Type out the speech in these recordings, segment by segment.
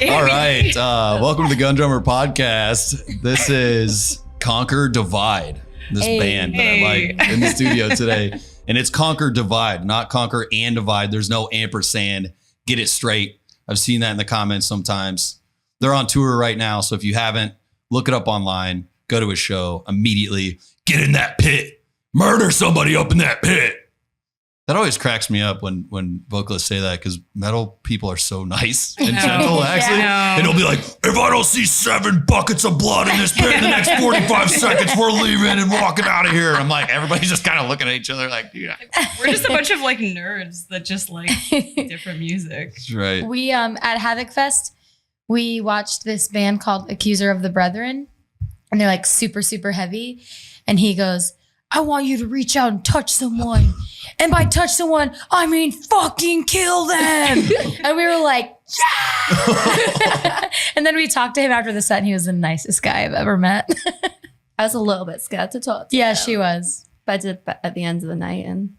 All right. Welcome to the Gun Drummer Podcast. This is Conquer Divide, this band that I like in the studio today. And it's Conquer Divide, not Conquer and Divide. There's no ampersand. Get it straight. I've seen that in the comments sometimes. They're on tour right now. So if you haven't, look it up online. Go to a show immediately. Get in that pit. Murder somebody up in that pit. That always cracks me up when vocalists say that, because metal people are so nice and gentle, actually. Yeah. And they'll be like, if I don't see 7 buckets of blood in this pit in the next 45 seconds, we're leaving and walking out of here. I'm like, everybody's just kind of looking at each other like, yeah. We're just a bunch of like nerds that just like different music. That's right. We, at Havoc Fest, we watched this band called Accuser of the Brethren, and they're like super, super heavy. And he goes, I want you to reach out and touch someone. And by touch someone, I mean fucking kill them. And we were like, yeah. And then we talked to him after the set, and he was the nicest guy I've ever met. I was a little bit scared to talk to Yeah, him. she was. But I did at the end of the night, and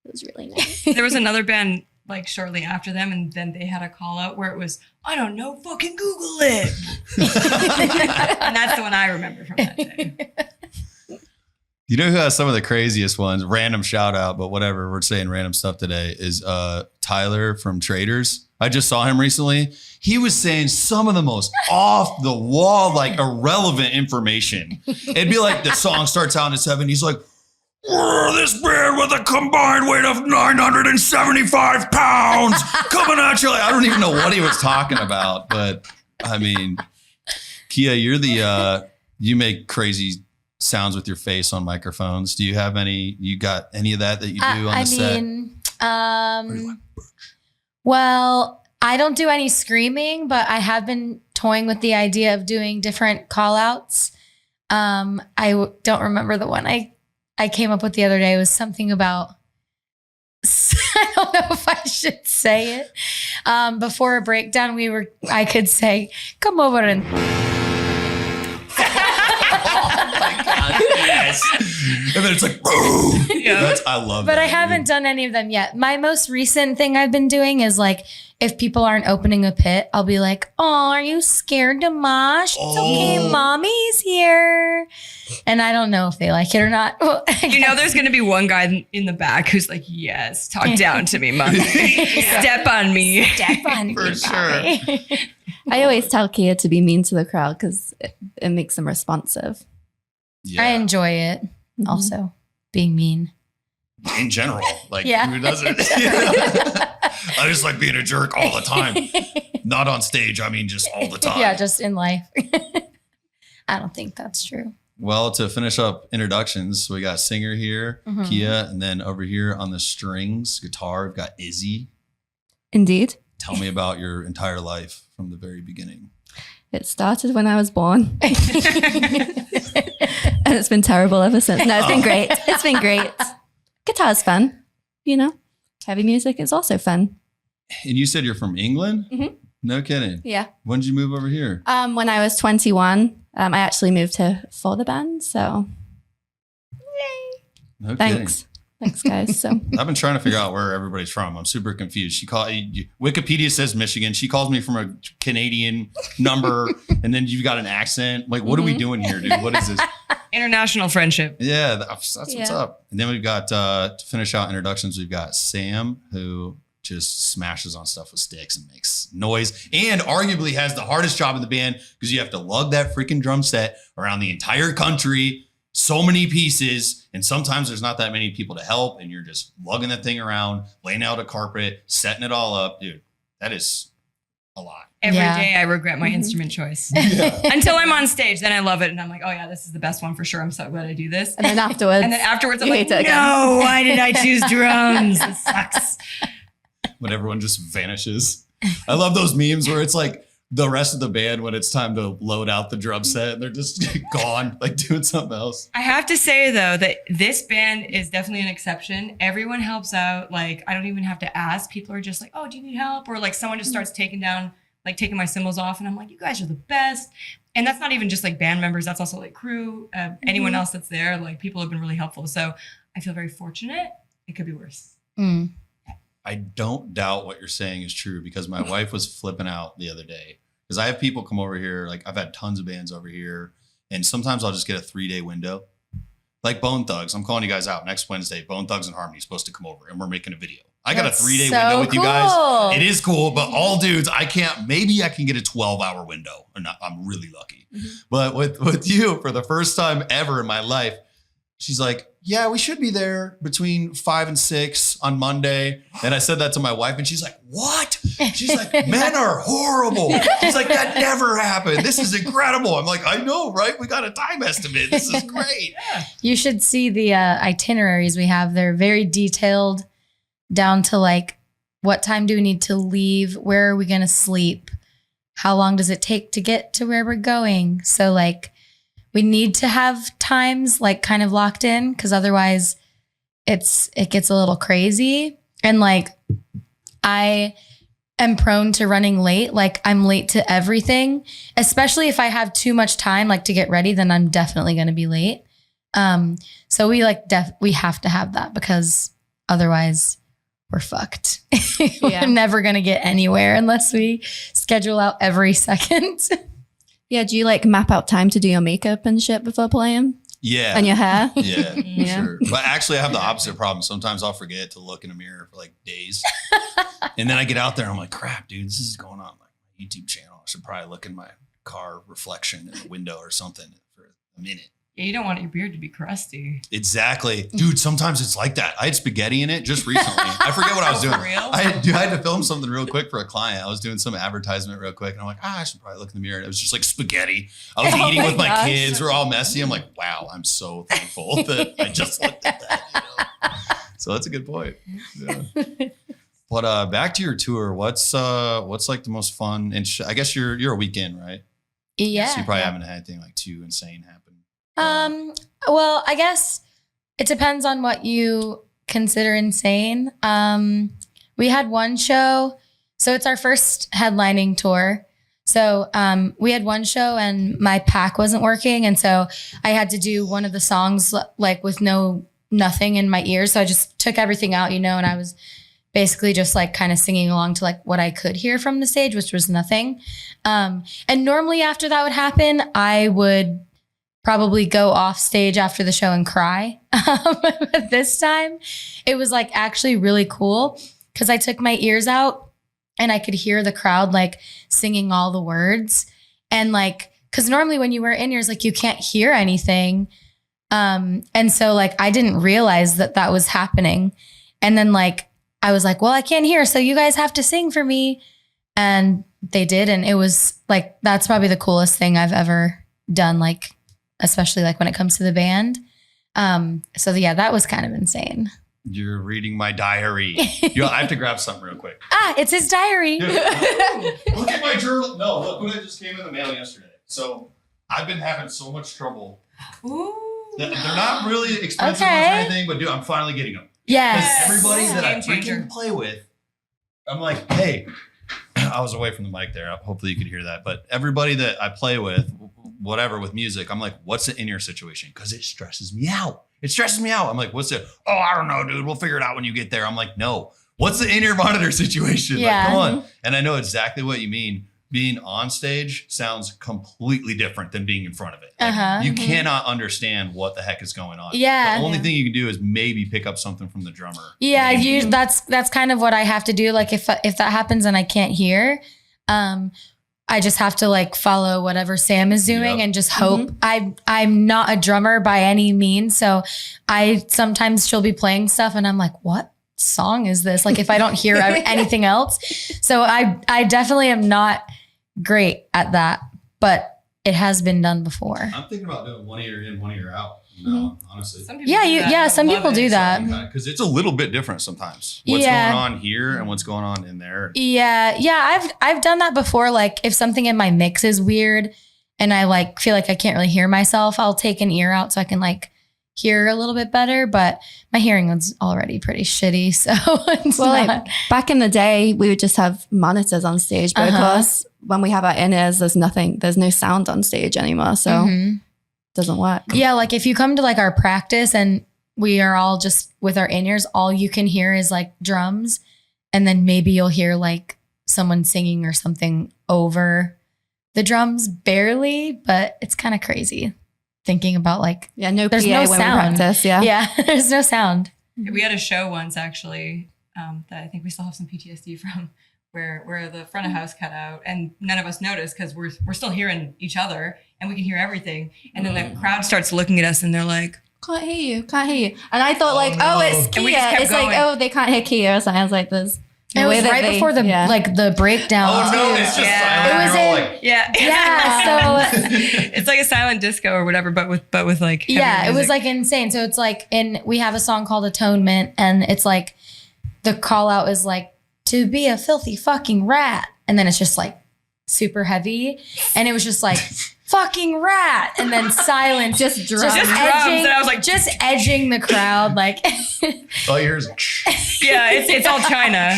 it was really nice. There was another band like shortly after them, and then they had a call out where it was, I don't know, fucking Google it. And that's the one I remember from that day. You know who has some of the craziest ones? Random shout out, but whatever. We're saying random stuff today. Is Tyler from Traders. I just saw him recently. He was saying some of the most off the wall, like irrelevant information. It'd be like the song starts out in 7. He's like, this band with a combined weight of 975 pounds coming at you. Like, I don't even know what he was talking about, but I mean, Kia, you're the you make crazy sounds with your face on microphones. Do you have any? You got any of that you do on the set? Well, I don't do any screaming, but I have been toying with the idea of doing different call outs. Don't remember the one I came up with the other day. It was something about, I don't know if I should say it. Before a breakdown, I could say, come over and. Yes. And then it's like, boom. Yeah. I love but that. I haven't done any of them yet. My most recent thing I've been doing is like, if people aren't opening a pit, I'll be like, oh, are you scared to mosh? It's okay, mommy's here. And I don't know if they like it or not. Well, You know, there's going to be one guy in the back who's like, yes, talk down to me, mommy. Step on me. Step on For me, sure. mommy. I always tell Kia to be mean to the crowd because it makes them responsive. Yeah. I enjoy it. Also, being mean. In general, like Yeah. who doesn't? I just like being a jerk all the time. Not on stage. I mean, just all the time. Yeah, just in life. I don't think that's true. Well, to finish up introductions, we got singer here, Kia, and then over here on the strings, guitar, we've got Izzy. Indeed. Tell me about your entire life from the very beginning. It started when I was born. And it's been terrible ever since. No, it's been great. It's been great. Guitar's fun, you know. Heavy music is also fun. And you said you're from England? Mhm. No kidding. Yeah. When did you move over here? When I was 21, I actually moved here for the band. So No thanks. kidding. Thanks, guys. So I've been trying to figure out where everybody's from. I'm super confused. Wikipedia says Michigan. She calls me from a Canadian number, and then you've got an accent. Like, what are we doing here, dude? What is this? International friendship. Yeah, that's what's up. And then we've got, to finish out introductions, we've got Sam, who just smashes on stuff with sticks and makes noise, and arguably has the hardest job in the band because you have to lug that freaking drum set around the entire country, so many pieces, and sometimes there's not that many people to help, and you're just lugging that thing around, laying out a carpet, setting it all up. Dude, that is a lot. Every Yeah. day I regret my instrument choice. Until I'm on stage, then I love it. And I'm like, oh yeah, this is the best one for sure. I'm so glad I do this. and then afterwards, And then afterwards I'm you like, hate it again. no, why did I choose drums? It sucks. When everyone just vanishes. I love those memes where it's like the rest of the band when it's time to load out the drum set and they're just gone, like doing something else. I have to say though that this band is definitely an exception. Everyone helps out. Like I don't even have to ask. People are just like, oh, do you need help? Or like someone just starts taking my cymbals off, and I'm like, you guys are the best. And that's not even just like band members. That's also like crew, anyone else that's there. Like people have been really helpful. So I feel very fortunate. It could be worse. I don't doubt what you're saying is true because my wife was flipping out the other day Because I have people come over here. Like I've had tons of bands over here, and sometimes I'll just get a 3-day window. Like Bone Thugs, I'm calling you guys out next Wednesday. Bone Thugs and Harmony is supposed to come over, and we're making a video. I got a 3-day window with you guys. It is cool, but all dudes, I can't. Maybe I can get a 12-hour window, or not. I'm really lucky. But with you, for the first time ever in my life, she's like, yeah, we should be there between 5 and 6 on Monday. And I said that to my wife, and she's like, what? She's like, men are horrible. She's like, that never happened. This is incredible. I'm like, I know, right? We got a time estimate. This is great. You should see the itineraries we have. They're very detailed, down to like, what time do we need to leave? Where are we going to sleep? How long does it take to get to where we're going? So like, we need to have times like kind of locked in, because otherwise it gets a little crazy. And like, I am prone to running late. Like I'm late to everything, especially if I have too much time like to get ready, then I'm definitely going to be late. So we like we have to have that, because otherwise we're fucked. We're never going to get anywhere unless we schedule out every second. Yeah, do you like map out time to do your makeup and shit before playing? Yeah. And your hair? Yeah, Yeah. sure. But actually, I have the opposite problem. Sometimes I'll forget to look in a mirror for like days. And then I get out there and I'm like, crap, dude, this is going on like my YouTube channel. I should probably look in my car reflection in the window or something for a minute. Yeah, you don't want your beard to be crusty. Exactly. Dude, sometimes it's like that. I had spaghetti in it just recently. I forget what I was doing. For real? I had to film something real quick for a client. I was doing some advertisement real quick. And I'm like, I should probably look in the mirror. And it was just like spaghetti. I was eating with my kids. We're all messy. I'm like, wow, I'm so thankful that I just looked at that. You know? So that's a good point. Yeah. But back to your tour. What's like the most fun? And I guess you're a weekend, right? Yeah. So you probably haven't had anything like too insane happen. Well, I guess it depends on what you consider insane. We had one show, so it's our first headlining tour. So we had one show and my pack wasn't working, and so I had to do one of the songs like with nothing in my ears. So I just took everything out, and I was basically just like kind of singing along to like what I could hear from the stage, which was nothing. And normally after that would happen, I would probably go off stage after the show and cry. But this time it was like actually really cool, because I took my ears out and I could hear the crowd like singing all the words. And like, because normally when you wear in-ears, like you can't hear anything. And so like I didn't realize that was happening. And then like I was like, well, I can't hear, so you guys have to sing for me. And they did. And it was like, that's probably the coolest thing I've ever done, like especially like when it comes to the band. So yeah, that was kind of insane. You're reading my diary. I have to grab something real quick. It's his diary. Dude, look at my journal. No, look what just came in the mail yesterday. So I've been having so much trouble. Ooh. They're not really expensive Okay. ones or anything, but dude, I'm finally getting them. Yes. Everybody that I Game changer. freaking play with, I'm like, hey, I was away from the mic there. Hopefully you could hear that. But everybody that I play with, whatever, with music, I'm like, what's the in-ear situation? Because it stresses me out. It stresses me out. I'm like, what's it? Oh, I don't know, dude. We'll figure it out when you get there. I'm like, no. What's the in-ear monitor situation? Yeah. Like, come on. And I know exactly what you mean. Being on stage sounds completely different than being in front of it. Like, you cannot understand what the heck is going on. Yeah. The only thing you can do is maybe pick up something from the drummer. Yeah, that's kind of what I have to do. Like if that happens and I can't hear, I just have to like follow whatever Sam is doing and just hope. I'm not a drummer by any means, so sometimes she'll be playing stuff and I'm like, what song is this? Like if I don't hear anything else. So I definitely am not great at that, but it has been done before. I'm thinking about doing one ear in, one ear out. No, honestly. Some people do that. Some people do that. Because it's a little bit different sometimes. What's going on here and what's going on in there. Yeah. I've done that before. Like if something in my mix is weird and I like feel like I can't really hear myself, I'll take an ear out so I can like hear a little bit better. But my hearing was already pretty shitty, so it's like back in the day, we would just have monitors on stage, but of course, when we have our in-ears, there's no sound on stage anymore, so it doesn't work. Yeah, like if you come to like our practice and we are all just with our in-ears, all you can hear is like drums, and then maybe you'll hear like someone singing or something over The drums barely, but it's kind of crazy thinking about like, No there's PA no when sound. we practice. Yeah. yeah, there's no sound. We had a show once actually that I think we still have some PTSD from, where the front of house cut out and none of us noticed because we're still hearing each other and we can hear everything. And then the crowd starts looking at us and they're like, Can't hear you. And I thought no. it's And we Kia. just kept It's like, going. they can't hear Kia. So I was like, there's It was right before the like the breakdown. Oh no, too. it's just Yeah. silent. It was You're all in- like, yeah. Yeah, so It's like a silent disco or whatever, but with like heavy yeah, it was music. like insane. So it's like we have a song called Atonement, and it's like the call out is like to be a filthy fucking rat, and then it's just like super heavy, and it was just like fucking rat, and then silence, Just drums. Just drums, edging, and I was like- just edging the crowd, like all you hear is yeah, it's all China.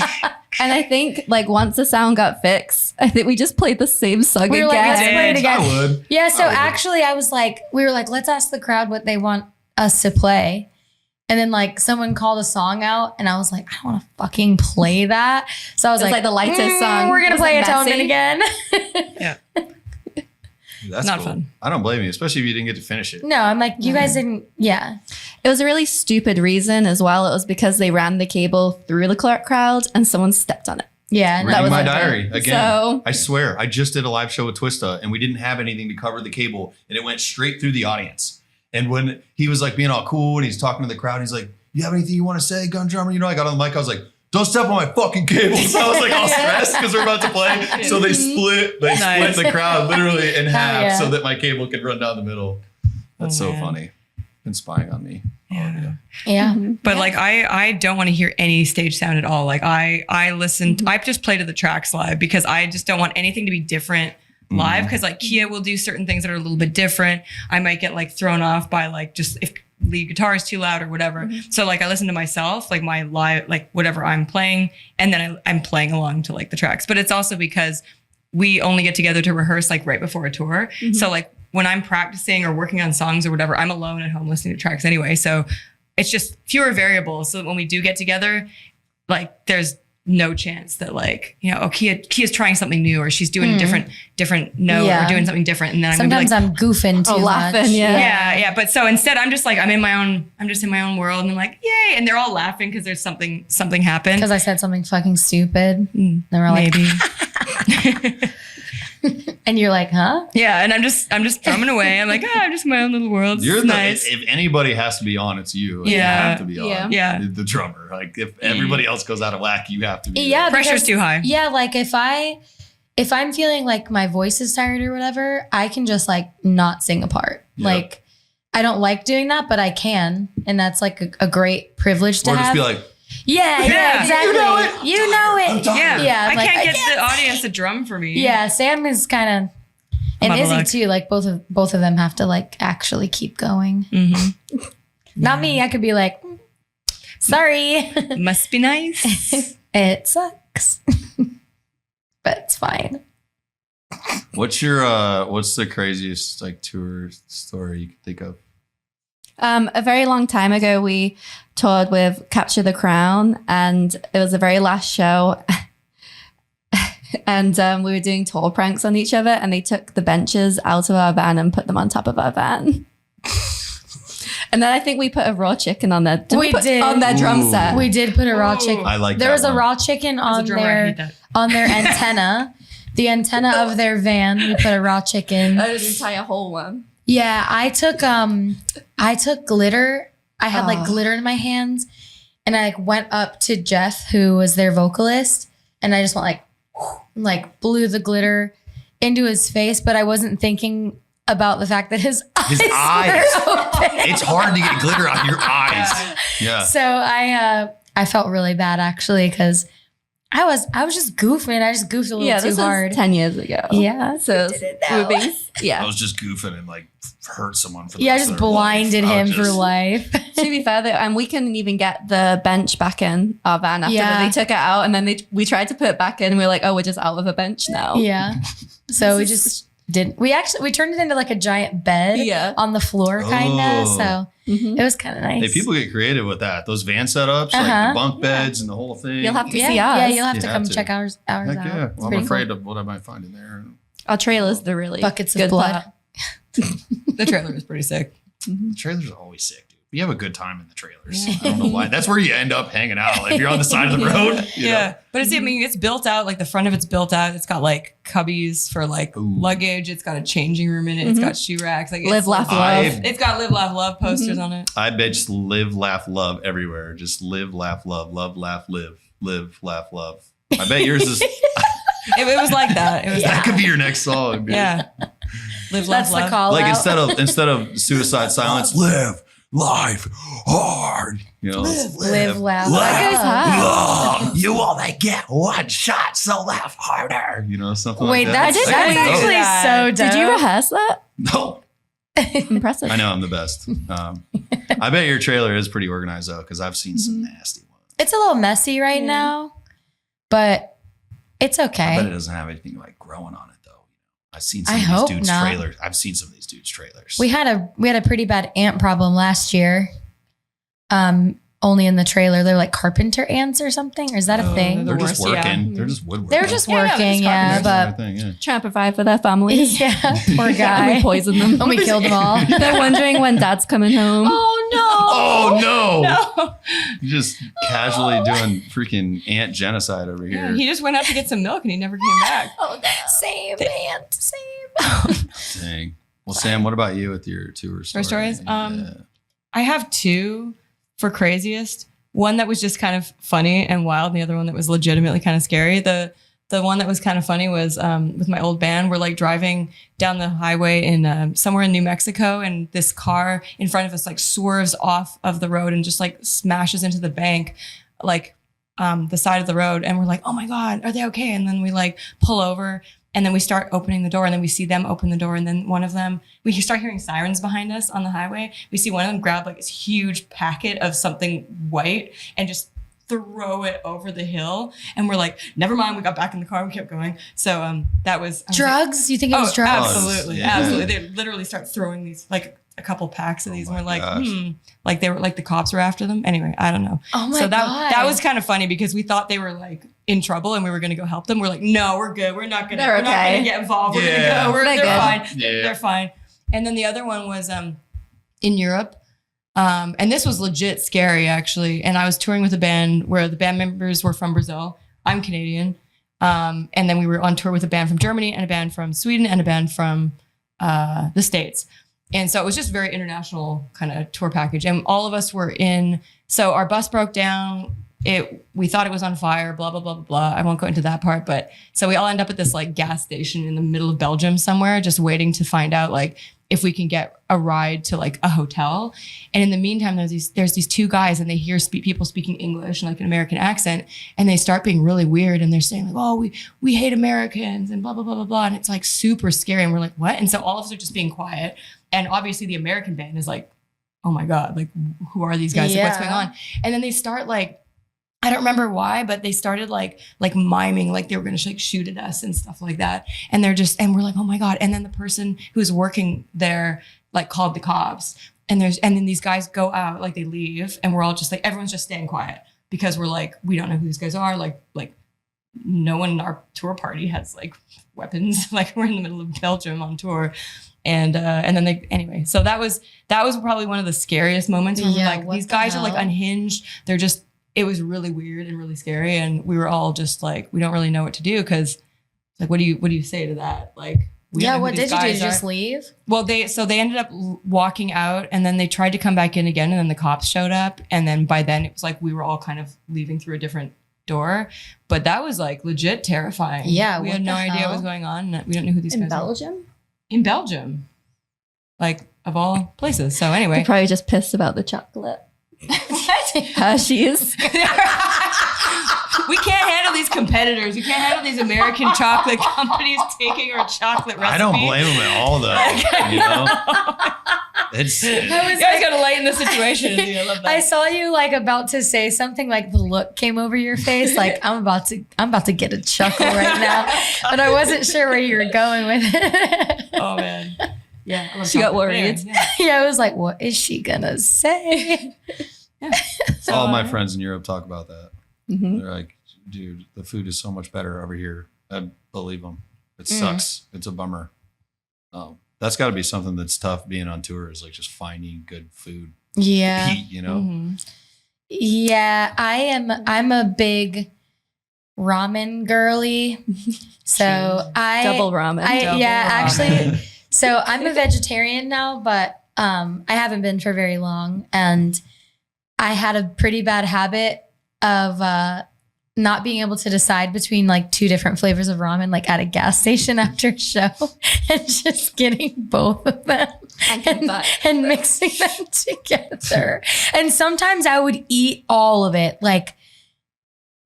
And I think like once the sound got fixed, I think we just played the same song we were like, again. let's play it again. I would. Yeah, so I would. actually we were like, let's ask the crowd what they want us to play. And then like someone called a song out and I was like, I don't want to fucking play that. So I was It was like the lightest song. We're going to Was play it Atonement messy? again. Yeah. That's Not cool. fun. I don't blame you, especially if you didn't get to finish it. No, I'm like, you guys didn't. Yeah. It was a really stupid reason as well. It was because they ran the cable through the crowd and someone stepped on it. Yeah. and Reading was my like diary again. So- I swear, I just did a live show with Twista, and we didn't have anything to cover the cable, and it went straight through the audience. And when he was like being all cool and he's talking to the crowd, he's like, "You have anything you want to say, gun drummer?" You know, I got on the mic, I was like, "Don't step on my fucking cable." So I was like all stressed because we're about to play. So they split Nice. the crowd literally in half yeah. so that my cable could run down the middle. That's Oh, so man. funny. Been spying on me. Yeah. Yeah. But like I don't want to hear any stage sound at all. Like I listen, I just play to the tracks live because I just don't want anything to be different live. Because like Kia will do certain things that are a little bit different. I might get like thrown off by like just if lead guitar is too loud or whatever. So like I listen to myself, like my live, like whatever I'm playing, and then I'm playing along to like the tracks. But it's also because we only get together to rehearse like right before a tour. So like when I'm practicing or working on songs or whatever, I'm alone at home listening to tracks anyway. So it's just fewer variables. So that when we do get together, like there's no chance that like, you know, oh, Kia's trying something new or she's doing a different note Yeah. or doing something different. And then Sometimes I'm I'm goofing too laughing, much. yeah. yeah. But so instead I'm just like, I'm just in my own world and I'm like, yay. And they're all laughing because there's something happened. Because I said something fucking stupid. They were like, Maybe. and you're like, huh? Yeah. And I'm just drumming away. I'm like, I'm just in my own little world. You're It's the, nice. if anybody has to be on, it's you. Like, you Yeah. have to be on. Yeah. Yeah. The drummer. Like if everybody else goes out of whack, you have to be. Yeah. Pressure's because- too high. Yeah, like if I'm feeling like my voice is tired or whatever, I can just like not sing a part. Yep. Like I don't like doing that, but I can, and that's like a great privilege to Or just have. be like, yeah, Yeah. exactly. You know it. I'm tired. Yeah. Yeah, I like, can't I get the audience to drum for me. Yeah, Sam is kind of, and I'm out of Izzy luck. too. Like both of them have to like actually keep going. Mm-hmm. Not me. I could be like, sorry, Must be nice. it sucks, but it's fine. what's the craziest like tour story you can think of? A very long time ago, we toured with Capture the Crown, and it was the very last show. And we were doing tour pranks on each other, and they took the benches out of our van and put them on top of our van. And then I think we put a raw chicken on their We did. on their drum Ooh. set. We did put a raw Ooh. chicken. I like There that was a one. raw chicken As a on drummer, I hate their that. on their antenna. The antenna of their van. We put a raw chicken. That is an entire whole one. Yeah, I took glitter. I had like Oh. glitter in my hands, and I like went up to Jeff, who was their vocalist, and I just went like blew the glitter into his face, but I wasn't thinking about the fact that his eyes. eyes. were open. It's hard to get glitter on your eyes. Yeah. So I felt really bad actually because I was just goofing. I just goofed a little Yeah, too this hard. was 10 years ago. Yeah, So did it we were now. being, I yeah. was just goofing and like hurt someone for the Yeah, I rest just of their life. blinded I him was for just- life. To be fair, though, and we couldn't even get the bench back in our van after Yeah. they took it out, and then we tried to put it back in, and we were like, oh, we're just out of a bench now. Yeah. So we just didn't. We turned it into like a giant bed Yeah. on the floor, kind of. Oh. So Mhm. it was kind of nice. Hey, people get creative with that. Those van setups, like Uh-huh. the bunk beds and the whole thing. You'll have to yeah, see yeah, ours. you'll have You to have come to. check ours Heck out. yeah. It's Well, I'm pretty afraid cool. of what I might find in there. Our trailer's the really Buckets of good blood. part. The trailer is pretty sick. The trailers are always sick, dude. You have a good time in the trailers. Yeah. I don't know why. That's where you end up hanging out. If you're on the side of the road. You Yeah. know? But it's built out. Like the front of it's built out. It's got like cubbies for like Ooh. luggage. It's got a changing room in it. It's got shoe racks. Like Live, laugh, love. It's got live, laugh, love posters on it. I bet just live, laugh, love everywhere. Just live, laugh, love, laugh, live, laugh, love. I bet yours is. It was like that. It was That could be your next song. Dude. yeah. Live, laugh, That's the love. call Like out. instead of suicide silence, live life hard. You know, Live, laugh, laugh. love. You only get one shot, so laugh harder. You know, something Wait, like that. that's That could be actually dope. so dope. Did you rehearse that? dope. No, Impressive. I know I'm the best. I bet your trailer is pretty organized though, because I've seen some nasty ones. It's a little messy right now, but it's I bet it okay. doesn't have anything like growing on it though. I've seen some I of hope these dudes' not. trailers. I've seen some of these dudes' trailers. We had a pretty bad ant problem last year. Only in the trailer. They're like carpenter ants or something. Or is that a Oh, thing? They're just worst, yeah. working. They're just woodworking. They're just Yeah, no, working, they're yeah, just but yeah. Trying to provide for their families. yeah, poor And guy. we poison them. And we killed them all. They're wondering when dad's coming home. Oh Oh no! No. You're just casually doing freaking ant genocide over Yeah, here. he just went out to get some milk and he never came back. no! Same ant, same. Dang. Well, Sam, what about you with your tour stories? stories? I have two for craziest. One that was just kind of funny and wild, and the other one that was legitimately kind of scary. The one that was kind of funny was with my old band. We're like driving down the highway in somewhere in New Mexico, and this car in front of us like swerves off of the road and just like smashes into the bank, like the side of the road. And we're like, oh my God, are they okay? And then we like pull over. And then we start opening the door, and then we see them open the door. And then one of them, we start hearing sirens behind us on the highway. We see one of them grab like this huge packet of something white and just throw it over the hill. And we're like, never mind. We got back in the car. And we kept going. So that was I was like, Drugs? You think it was drugs? absolutely, Yeah. absolutely. They literally start throwing these like a couple packs of these, and my we're like, gosh. like they were like the cops were after them. Anyway, I don't know. Oh my So God. that was kind of funny because we thought they were like in trouble and we were going to go help them. We're like, no, we're good. We're not going They're to okay. get involved. We're Yeah. going to go. They're They're good. fine. Yeah. They're fine. And then the other one was in Europe. And this was legit scary actually. And I was touring with a band where the band members were from Brazil. I'm Canadian. And then we were on tour with a band from Germany and a band from Sweden and a band from the States. And so it was just very international kind of tour package. And all of us were in, so our bus broke down. We thought it was on fire, blah, blah, blah, blah, blah. I won't go into that part, but so we all end up at this like gas station in the middle of Belgium somewhere, just waiting to find out like if we can get a ride to like a hotel. And in the meantime, there's these two guys and they hear people speaking English and like an American accent, and they start being really weird. And they're saying like, oh, we hate Americans and blah, blah, blah, blah, blah. And it's like super scary. And we're like, what? And so all of us are just being quiet. And obviously the American band is like, oh my God, like who are these guys? Like, what's going on? And then they start like, I don't remember why, but they started like miming like they were going to like shoot at us and stuff like that. And we're like, oh my God. And then the person who was working there like called the cops, and then these guys go out, like they leave, and we're all just like, everyone's just staying quiet because we're like, we don't know who these guys are. Like no one in our tour party has like weapons. Like we're in the middle of Belgium on tour. And then anyway, so that was probably one of the scariest moments where Yeah, we're like, what these the guys are like hell? unhinged. It was really weird and really scary. And we were all just like, we don't really know what to do. Cause like, what do you say to that? Like, we don't know who what these did you do? guys Just are. leave? Well, they ended up walking out, and then they tried to come back in again. And then the cops showed up. And then by then it was like, we were all kind of leaving through a different door, but that was like legit terrifying. Yeah, we what had no the idea what hell? was going on. And we don't know who these In guys are. Belgium? In Belgium, like of all places. So anyway, They're probably just pissed about the chocolate. Hershey's. we can't handle these competitors. We can't handle these American chocolate companies taking our chocolate recipe. I don't blame them at all, though. You know, it's You guys got to lighten the situation. I love that. I saw you like about to say something, like the look came over your face, like I'm about to get a chuckle right now, but I wasn't sure where you were going with it. Oh man, yeah. I love She got chocolate. worried. Anyway, yeah. Yeah, I was like, what is she gonna say? So, all my friends in Europe talk about that. Mhm. They're like, dude, the food is so much better over here. I believe them. It sucks. It's a bummer. That's got to be something that's tough being on tour, is like just finding good food Yeah. to eat, you know? Mm-hmm. Yeah, I'm a big ramen girly. So Double ramen. Double yeah, ramen. actually, so I'm a vegetarian now, but I haven't been for very long, and I had a pretty bad habit of not being able to decide between like two different flavors of ramen, like at a gas station after a show, and just getting both of them and mixing them together. And sometimes I would eat all of it. Like,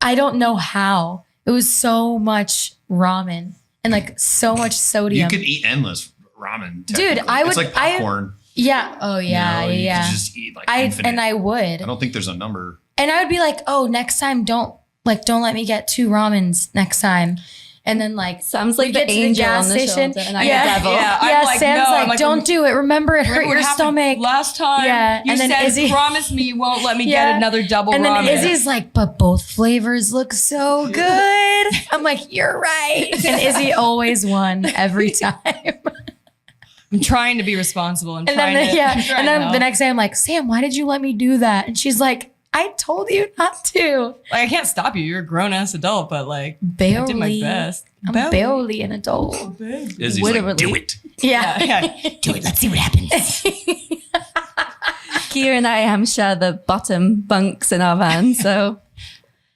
I don't know how. It was so much ramen and like so much sodium. You could eat endless ramen. Dude, I would. It's like popcorn. Yeah. Oh yeah. You Yeah. could just eat like infinite. I would. I don't think there's a number. And I would be like, oh, next time don't let me get 2 ramens next time. And then like Sam's like we the get to the angel gas on the station. shoulder and I'm Yeah. the devil. Yeah, I'm Yeah, like, Sam's no. like, I'm like, don't do it. Remember, it hurt Remember what your happened stomach. last time? Yeah, You and then said, Izzy- promise me you won't let me Yeah. get another double And ramen. then Izzy's like, but both flavors look so good. I'm like, you're right. And Izzy always won every time. I'm trying to be responsible. I'm And trying then, to, yeah. I'm trying And to then help. the next day I'm like, Sam, why did you let me do that? And she's like, I told you not to. Like, I can't stop you. You're a grown ass adult, but like, Barely. I did my best. I'm barely an adult. Izzy's Literally. like, do it. Yeah. Yeah. Do it. Let's see what happens. Kia and I share the bottom bunks in our van, so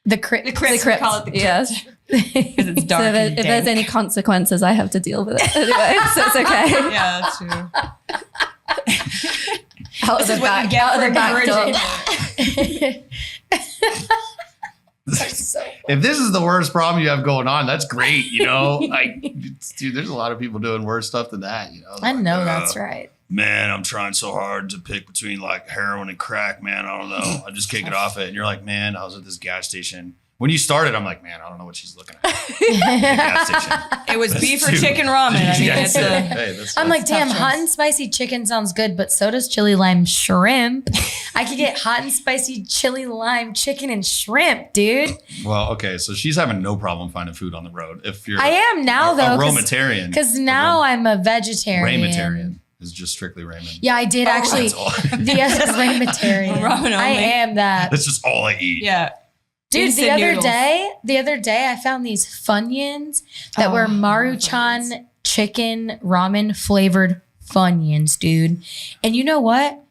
The crypt. The crypt. We call it the crypt. yes. Because it's dark. So and if there's dank. any consequences, I have to deal with it anyway, so it's okay. Yeah, that's true. Out of This the is what you back, get out of for the back door. encouraging. If this is the worst problem you have going on, that's great. You know, like, dude, there's a lot of people doing worse stuff than that. You know, I know Like, that's right. Man, I'm trying so hard to pick between like heroin and crack, man. I don't know. I just can't get off it. And you're like, man, I was at this gas station. When you started, I'm like, man, I don't know what she's looking at. Gas station. It was That's beef or too- chicken ramen. I mean, Yeah, it's hey, a, that's I'm like, tough damn, choice. hot and spicy chicken sounds good, but so does chili lime shrimp. I could get hot and spicy chili lime chicken and shrimp, dude. well, okay. So she's having no problem finding food on the road. If you're I am now a though, Romatarian, because now I'm a vegetarian. Ramatarian is just strictly ramen. Yeah, I did actually. That's all. Yes, Ramatarian. Ramen only. I am that. That's just all I eat. yeah. Dude, Instant the other day I found these Funyuns that were Maruchan chicken ramen flavored Funyuns, dude. And you know what?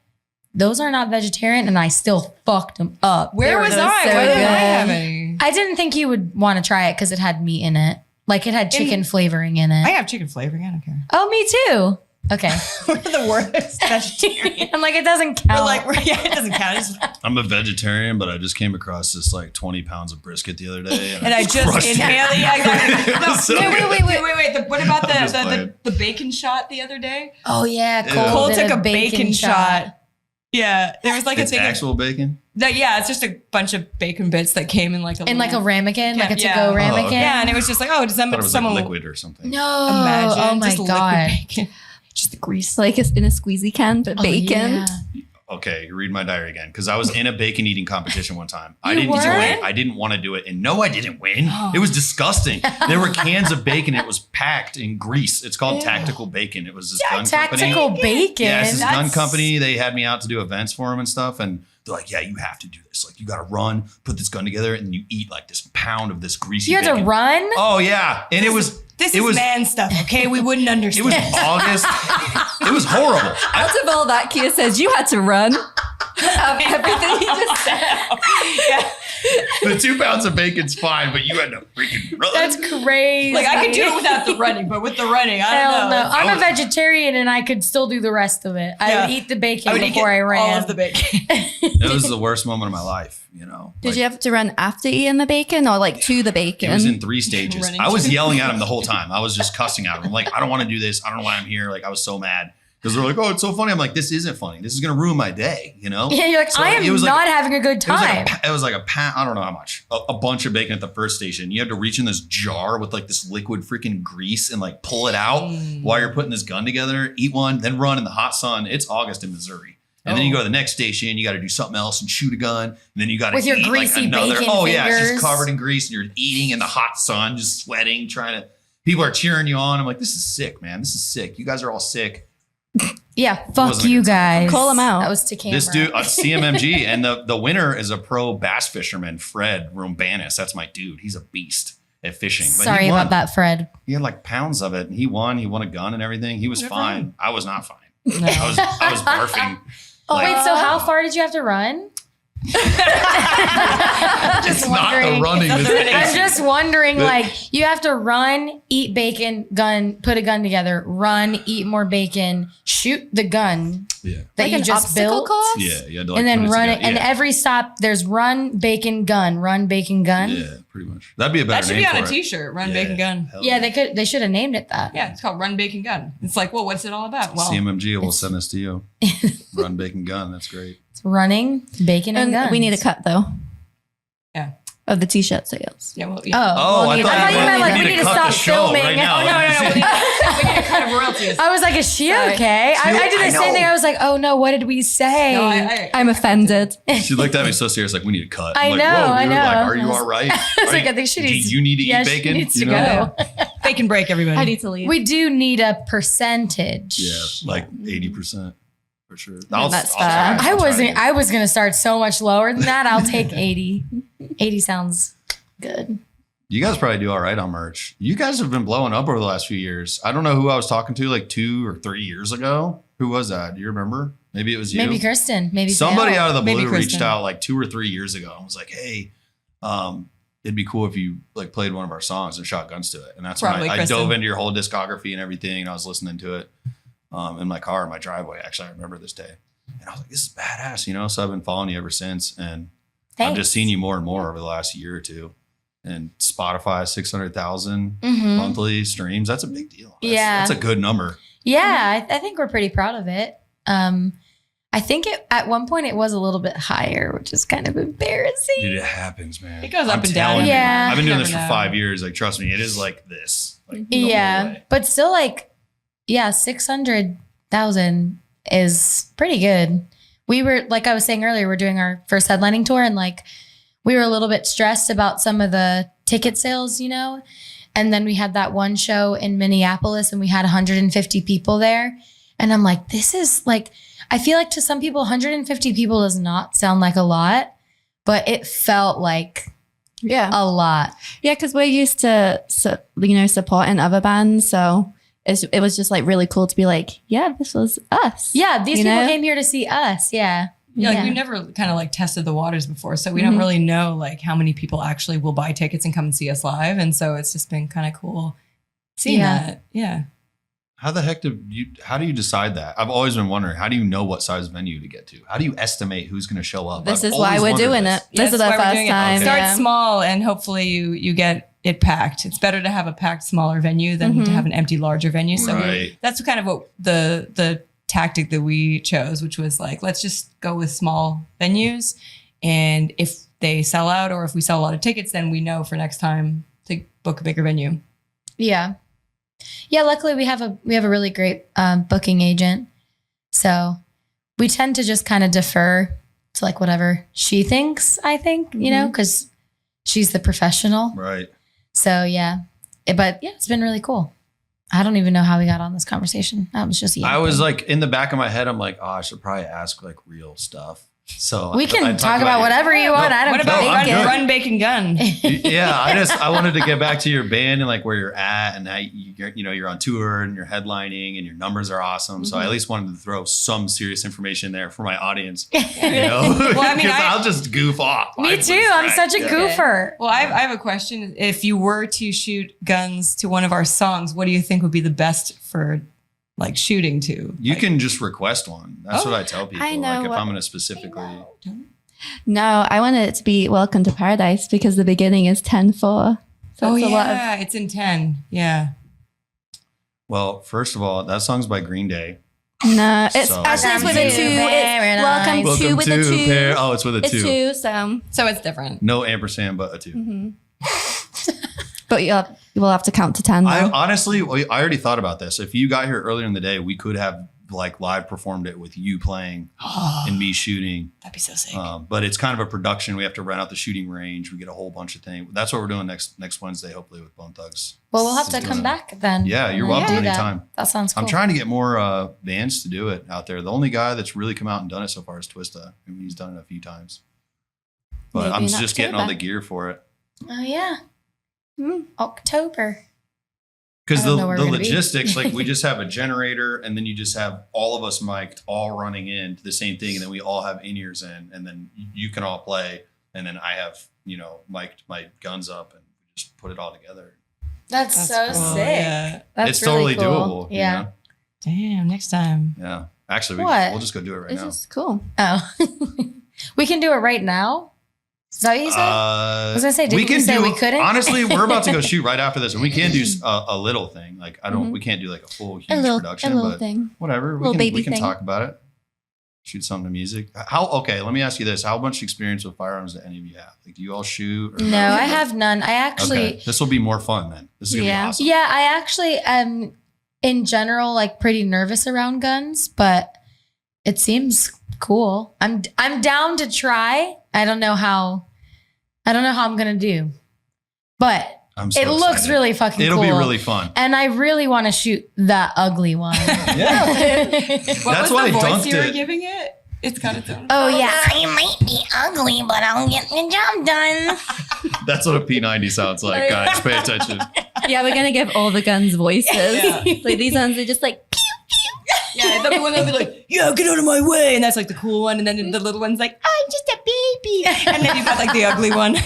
Those are not vegetarian, and I still fucked them up. Where was I? so Why didn't I good. have any? I didn't think you would want to try it because it had meat in it. Like it had chicken flavoring in it. I have chicken flavoring. I don't care. Oh, me too. Okay. We're the worst vegetarian. I'm like, it doesn't count. We're like, yeah, it doesn't count. I'm a vegetarian, but I just came across this like 20 pounds of brisket the other day. And I just crushed it. inhaled. Yeah, exactly. It No, was so wait. What about I'm just the playing. bacon shot the other day? oh yeah, Ew. Cole, Cole did took a bacon shot. Yeah, there was like It's a thing. actual bacon? Yeah, it's just a bunch of bacon bits that came in like a In like a little- ramekin, like a Yeah. to-go Oh, ramekin. okay. Yeah, and it was just like, oh, does I thought it was someone like liquid or something. No. imagine? Oh my just liquid god. bacon. Just the grease. Like it's in a squeezy can, but Oh, bacon. yeah. Okay, read my diary again. Because I was in a bacon eating competition one time. I You didn't were? do it. I didn't want to do it. And no, I didn't win. It was disgusting. There were cans of bacon. It was packed in grease. It's called Tactical Bacon. It was this gun Tactical company. bacon. Yeah, it's this gun That's- company. They had me out to do events for them and stuff. And they're like, yeah, you have to do this. Like, you got to run, put this gun together, and you eat like this pound of this greasy You had bacon. to run? Oh, yeah. And it was... This it is was, man stuff, okay? We wouldn't It understand. was August. It was horrible. Out of all that, Kia says you had to run. Everything he just said. Yeah. The 2 pounds of bacon's fine, but you had to freaking run. That's crazy. Like I could do it without the running, but with the running, I Hell don't know. no. I'm a vegetarian and I could still do the rest of it. I Yeah. would eat the bacon I would eat before I ran. all of the bacon. It was the worst moment of my life, you know. Did Like, you have to run after eating the bacon or like to the bacon? It was in 3 stages. Running. I was yelling at him the whole time. I was just cussing at him. I'm like, I don't want to do this. I don't know why I'm here. Like, I was so mad. Because they're like, oh, it's so funny. I'm like, this isn't funny. This is going to ruin my day, you know? Yeah, you're like, So I am it was not like- having a good time. It was like a pound, I don't know how much, a bunch of bacon at the first station. You had to reach in this jar with like this liquid freaking grease and like pull it out while you're putting this gun together, eat one, then run in the hot sun. It's August in Missouri. And then you go to the next station, you got to do something else and shoot a gun. And then you got to With your eat greasy like another. bacon Oh yeah, it's fingers. just covered in grease and you're eating in the hot sun, just sweating, trying to. people are cheering you on. I'm like, this is sick, man. This is sick. You guys are all sick. Yeah, fuck wasn't a you good time. guys. Call 'em out. That was to camera. This dude, CMMG, and the winner is a pro bass fisherman, Fred Rombanis. That's my dude. He's a beast at fishing. But Sorry he won. about that, Fred. He had like pounds of it, and he won. He won a gun and everything. He was Good for fine. him. I was not fine. No. I was barfing. Oh, Like- wait, so how far did you have to run? It's not the running. That's It's- the I'm just wondering, like, you have to run, eat bacon, gun, put a gun together, run, eat more bacon, shoot the gun yeah. that Like you an just obstacle built. course? Yeah. You had to, like, And then put run it. together. And Yeah. every stop, there's run, bacon, gun, run, bacon, gun. Yeah, pretty much. That'd be a better That should name be on for a it. t-shirt. Run, Yeah. bacon, gun. Hell Yeah, they should have named it that. Yeah, it's called Run, Bacon, Gun. It's like, well, what's it all about? Well, CMMG will send this to you. Run, bacon, gun. That's great. It's running, bacon, and And guns. we need a cut though. Yeah. Of the t-shirt sales. yeah, well, Oh, yeah. Oh, I I thought thought you meant like we need to cut stop the show filming. right now. Oh, no. We need a cut of royalties. I was like, is she Sorry. okay? I did the same thing. I was like, oh no, what did we say? No, I I'm offended. She looked at me so serious, like, we need to cut. I I'm like, know, whoa, I dude. know. Like, are you I was- all right? I was Are like, you- I think she do needs. you need to yeah, eat bacon? She needs You to know? go. bacon break, everybody. I need to leave. We do need a percentage. Yeah, like 80% for sure. that's try. fair. I'll try. I was gonna start so much lower than that. I'll take 80. 80 sounds good. You guys probably do all right on merch. You guys have been blowing up over the last few years. I don't know who I was talking to like 2 or 3 years ago. Who was that? Do you remember? Maybe it was you. Maybe Kirsten. Maybe Somebody Sam. out of the Maybe blue reached Kristen. out like 2 or 3 years ago and was like, "Hey, it'd be cool if you like played one of our songs and shot guns to it." And that's Probably when I Kristen. dove into your whole discography and everything, and I was listening to it in my car in my driveway. Actually, I remember this day, and I was like, "This is badass," you know. So I've been following you ever since, and I've Thanks. just seen you more and more over the last year or two. And Spotify 600,000 Mhm. monthly streams. That's a big deal. Yeah. That's a good number. Yeah, I think we're pretty proud of it. I think at one point it was a little bit higher, which is kind of embarrassing. Dude, it happens, man. It goes up I'm and down. telling you. Yeah. I've been doing You this for never 5 know. years. Like, trust me, it is like this. Like, the Yeah, whole way. but still, like, yeah, 600,000 is pretty good. We were, like I was saying earlier, we're doing our first headlining tour, and like we were a little bit stressed about some of the ticket sales, you know. And then we had that one show in Minneapolis, and we had 150 people there, and I'm like, this is like, I feel like to some people, 150 people does not sound like a lot, but it felt like Yeah. a lot. Yeah, because we're used to, supporting other bands. So it was just like really cool to be like, yeah, this was us. Yeah, these You people know? came here to see us. Yeah. Yeah, like we never kind of like tested the waters before, so we Mm-hmm. don't really know like how many people actually will buy tickets and come and see us live, and so it's just been kind of cool seeing Yeah. that. Yeah, How the heck how do you decide that? I've always been wondering, how do you know what size venue to get to? How do you estimate who's going to show up? This I've is why always we're wondered doing this. it. This is that's the why we're first doing it. time. Start yeah. small, and hopefully you get it packed. It's better to have a packed smaller venue than to have an empty larger venue. So Right. that's kind of what the tactic that we chose, which was like, let's just go with small venues, and if they sell out or if we sell a lot of tickets, then we know for next time to book a bigger venue. Yeah. Yeah, luckily we have a really great booking agent. So we tend to just kind of defer to like whatever she thinks, I think, you know, because she's the professional. Right. So yeah. But yeah, it's been really cool. I don't even know how we got on this conversation. That was just I was like, in the back of my head, I'm like, oh, I should probably ask like real stuff. So we can I'd talk about your- whatever you want. I don't What about No, I'm good. run, bacon, gun? Yeah, I wanted to get back to your band and like where you're at, and how you're on tour and you're headlining and your numbers are awesome. So I at least wanted to throw some serious information there for my audience. You know, Well, I mean, because I- I'll just goof off. Me too. I'm such a goofer. Well, I have a question. If you were to shoot guns to one of our songs, what do you think would be the best for like shooting to? You Like, can just request one. That's what I tell people. I know Like if what- I'm going to specifically. No, I wanted it to be Welcome to Paradise because the beginning is 10-4. So oh it's a lot of yeah, it's in 10. Yeah. Well, first of all, that song's by Green Day. No, it's So- actually it's with a Welcome two. to It's welcome, Paradise. to with a two. Oh, it's with a It's two. two. So, So it's different. No ampersand, but a two. but you will have to count to 10. I Though. honestly, I already thought about this. If you got here earlier in the day, we could have like live performed it with you playing and me shooting. That'd be so sick. But it's kind of a production. We have to rent out the shooting range. We get a whole bunch of things. That's what we're doing next Wednesday, hopefully with Bone Thugs. Well, we'll have to come back then. Yeah, you're We'll welcome do that. anytime. That sounds cool. I'm trying to get more bands to do it out there. The only guy that's really come out and done it so far is Twista. I mean, he's done it a few times. But Maybe I'm not just getting all the October. gear for it. Oh yeah. October. Because I the don't know where we're gonna be. logistics, like we just have a generator and then you just have all of us mic'd all running into the same thing. And then we all have in-ears in and then you can all play. And then I have, mic'd my guns up and we just put it all together. That's so cool. sick. Yeah. That's It's really totally cool. doable. Yeah. Damn, next time. Yeah. Actually, What? we'll just go do it right It's now. just cool. Oh. We can do it right now. Is that what you said? I was gonna say, didn't you say we couldn't? Honestly, we're about to go shoot right after this, and we can do a little thing. Like we can't do like a full huge production, but thing. whatever. Little We baby can thing. talk about it. Shoot some to music. Okay, let me ask you this: how much experience with firearms do any of you have? Like, do you all shoot? Or No, I have none. I actually, Okay, this will be more fun then. This is gonna be awesome. yeah, I actually am in general like pretty nervous around guns, but it seems cool. I'm down to try. I don't know how I'm gonna do, but I'm so it looks excited. really fucking It'll cool. be really fun. And I really want to shoot that ugly one. Yeah. What That's was why I the voice dunked you were it. giving it? It's got its own. Oh yeah. I might be ugly, but I'll get the job done. That's what a P90 sounds like, guys. Pay attention. Yeah, we're gonna give all the guns voices. Yeah. Like these ones are just like Yeah, the one that'll be like, "Yeah, get out of my way," and that's like the cool one, and then the little one's like, "I'm just a baby," and then you've got like the ugly one.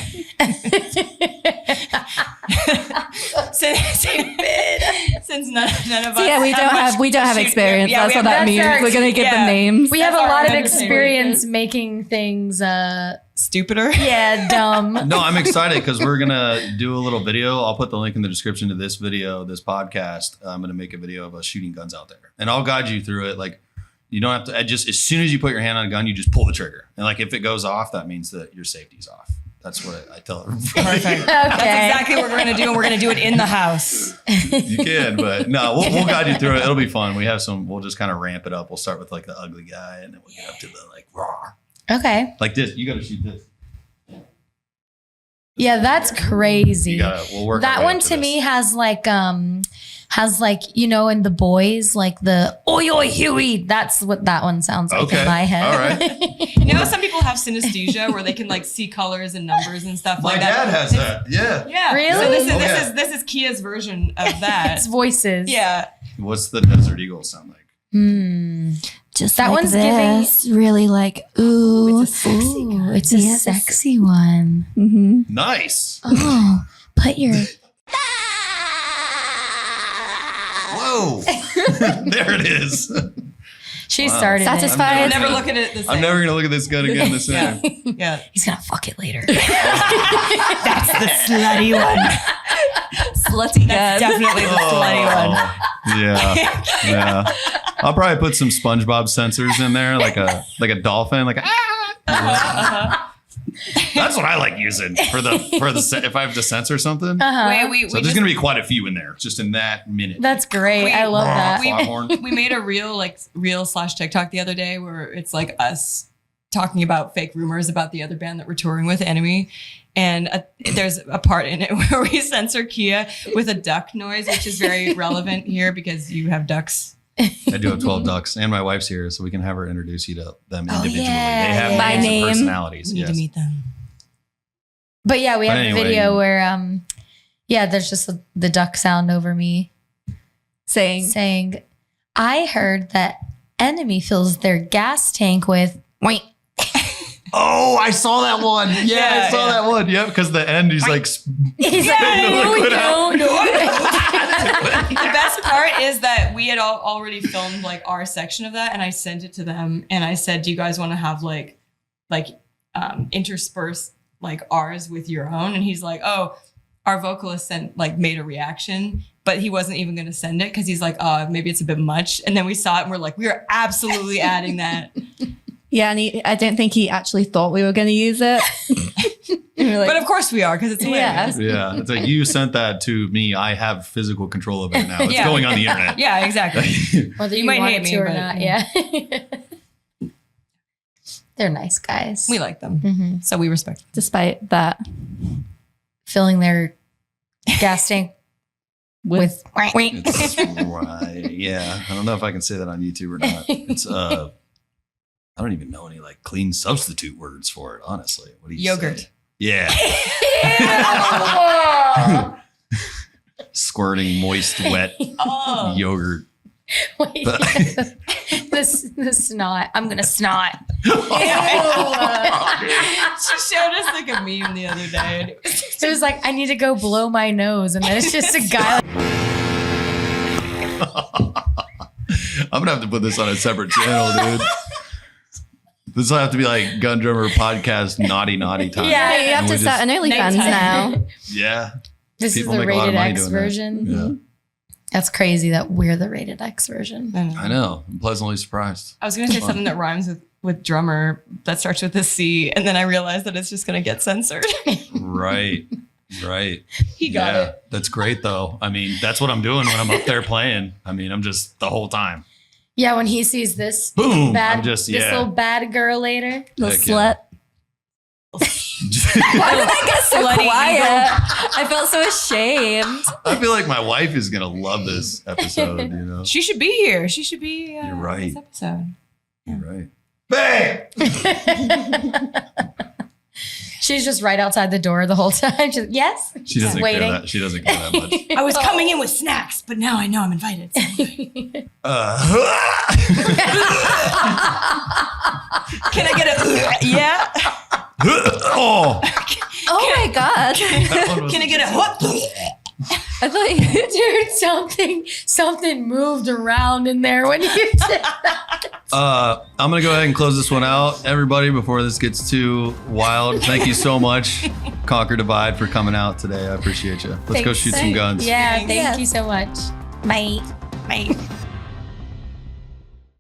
since none of us. yeah, we don't have shoot- experience. yeah, That's we what have- that means. that's our- We're gonna give them yeah. names. We have a That's our lot of entertainment. experience making things Stupider. yeah, dumb. No, I'm excited because we're gonna do a little video. I'll put the link in the description to this video, this podcast. I'm gonna make a video of us shooting guns out there, and I'll guide you through it. Like, you don't have to. Just as soon as you put your hand on a gun, you just pull the trigger, and like if it goes off, that means that your safety's off. That's what I tell everybody. Perfect. That's exactly what we're gonna do, and we're gonna do it in the house. You can, but no, we'll guide you through it. It'll be fun. We have some. We'll just kind of ramp it up. We'll start with like the ugly guy, and then we'll get up to the like raw, Okay. like this. You got to shoot this. Yeah, that's crazy. You gotta. We'll work our That way one up to this. me has like in the boys like the oi oi Huey. That's what that one sounds like Okay. in my head. All right. You know, some people have synesthesia where they can like see colors and numbers and stuff My like dad that. has that. Yeah. Yeah. Really? So this is Oh, this yeah. is this is Kia's version of that. It's voices. Yeah. What's the Desert Eagle sound like? Just That like one's this, really like ooh. It's a sexy Ooh, it's a Yes. sexy one. Mm-hmm. Nice. Oh, put your Whoa. There it is. She Wow. started Satisfied? We'll never look at it the same. I'm never gonna look at this gun again the Yeah. same. Yeah. He's gonna fuck it later. That's the slutty one. Slutty That's gun. definitely the slutty one. Oh, yeah. Yeah. I'll probably put some SpongeBob sensors in there, like a dolphin, like that's what I like using for the if I have to censor something. Uh-huh. So there's gonna be quite a few in there, just in that minute. That's great. I love that. Foghorn. We made a reel/TikTok the other day where it's like us talking about fake rumors about the other band that we're touring with, Enemy. And there's a part in it where we censor Kia with a duck noise, which is very relevant here because you have ducks. I do have 12 ducks, and my wife's here, so we can have her introduce you to them individually. yeah, They have yeah. By names and name. personalities. We need to Yes. meet them. But yeah, we But have anyway. a video where there's just the duck sound over me saying, I heard that Enemy fills their gas tank with wait. Oh, I saw that one. Yeah, Yeah, I saw yeah. that one. Yep, because the end, he's like, He's Yeah, no, liquid out. no. The best part is that we had already filmed like our section of that, and I sent it to them, and I said, "Do you guys want to have like interspersed like ours with your own?" And he's like, "Oh, our vocalist made a reaction." But he wasn't even going to send it because he's like, "Oh, maybe it's a bit much." And then we saw it, and we're like, "We are absolutely adding that." Yeah, and I don't think he actually thought we were going to use it. You're like, But of course we are, because it's hilarious. Yeah, it's like you sent that to me. I have physical control of it now. It's Yeah. going on the internet. Yeah, exactly. Whether You you, might want hate it me, to or but- not. Yeah. They're nice guys. We like them. Mhm. So we respect them. despite that, Filling their gas tank with It's right. Yeah. I don't know if I can say that on YouTube or not. It's I don't even know any like clean substitute words for it, honestly. What do you Yogurt. say? Yeah. Squirting moist, wet Oh. yogurt. Wait, the snot. I'm gonna snot. She showed us like a meme the other day. It was like I need to go blow my nose, and then it's just a guy. I'm gonna have to put this on a separate channel, dude. This will have to be like Gun Drummer Podcast naughty time. Yeah, you have And to we start an OnlyFans Nighttime. now. Yeah. This People is the make a lot of rated money X doing that. version. Yeah. That's crazy that we're the rated X version. I know. I'm pleasantly surprised. I was gonna say something that rhymes with drummer that starts with a C, and then I realized that it's just gonna get censored. Right. He got Yeah. it. That's great though. I mean, that's what I'm doing when I'm up there playing. I mean, I'm just the whole time. Yeah, when he sees this Boom. bad, I'm just this little bad girl later. The Heck slut. Why did I get so Slutty quiet? I felt so ashamed. I feel like my wife is gonna love this episode, you know. She should be here. She should be You're right. in this episode. You're right. Bang! She's just right outside the door the whole time. She's yes. She doesn't waiting. care that. She doesn't care that much. I was coming in with snacks, but now I know I'm invited. Can I get a yeah? Oh, Oh my god! Can I get a what? I thought you. Dude, something moved around in there when you did that. I'm gonna go ahead and close this one out, everybody, before this gets too wild. Thank you so much, Conquer Divide, for coming out today. I appreciate you. Let's go Thanks. shoot some guns. Yeah, Thanks. thank you so much. Bye. Bye.